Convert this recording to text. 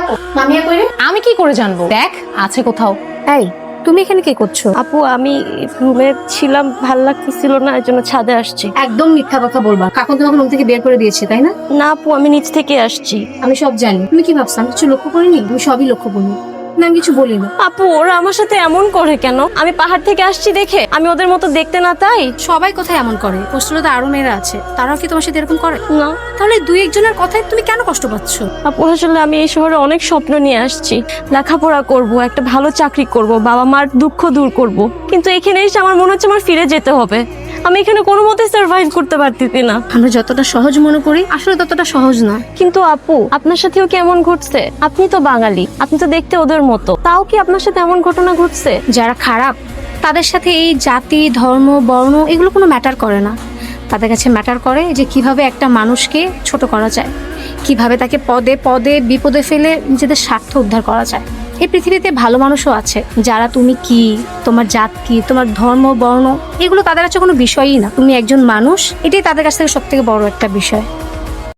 আপু মামিয়া কই রে? আমি কি করে জানবো? দেখ আছে কোথাও। এই তুমি এখানে কি করছো? আপু আমি রুমে ছিলাম, ভাল লাগতেছিল না, এর জন্য ছাদে আসছি। একদম মিথ্যা কথা বলবা। কাকু তোমাকে রুম থেকে বের করে দিয়েছে তাই না? না আপু, আমি নিচ থেকে আসছি। আমি সব জানি। তুমি কি ভাবছো আমি কিছু লক্ষ্য করিনি? আমি সবই লক্ষ্য করিনি না, আমি কিছু বলিনি। আপু ওরা আমার সাথে এমন করে কেন? আমি পাহাড় থেকে আসছি দেখে আমি ওদের মতো দেখতে না তাই? সবাই কোথায় এমন করে? হোস্টেলে তো আরো মেয়েরা আছে, তারাও কি তোমার সাথে এরকম করে? না তাহলে দুই একজনের কথায় তুমি কেন কষ্ট পাচ্ছ? আপু, আসলে আমি এই শহরে অনেক স্বপ্ন নিয়ে আসছি। লেখাপড়া করব, একটা ভালো চাকরি করব, বাবা মার দুঃখ দূর করব, কিন্তু এখানে এসে আমার মনে হচ্ছে আমার ফিরে যেতে হবে। আমি এখানে কোনো মতে সার্ভাইভ করতে পারতেছি না। আমরা যতটা সহজ মনে করি আসলে ততটা সহজ না। কিন্তু আপু আপনার সাথেও কি এমন ঘটছে? আপনি তো বাঙালি, আপনি তো দেখতে ওদের মতো, তাও কি আপনার সাথে এমন ঘটনা ঘটছে? যারা খারাপ তাদের সাথে এই জাতি ধর্ম বর্ণ এগুলো কোনো ম্যাটার করে না। তাদের কাছে ম্যাটার করে যে কিভাবে একটা মানুষকে ছোট করা যায়, কিভাবে তাকে পদে পদে বিপদে ফেলে নিজেদের স্বার্থ উদ্ধার করা যায়। এই পৃথিবীতে ভালো মানুষও আছে যারা তুমি কি, তোমার জাত কি, তোমার ধর্ম বর্ণ এগুলো তাদের কাছে কোনো বিষয়ই না। তুমি একজন মানুষ, এটাই তাদের কাছ থেকে সব থেকে বড় একটা বিষয়।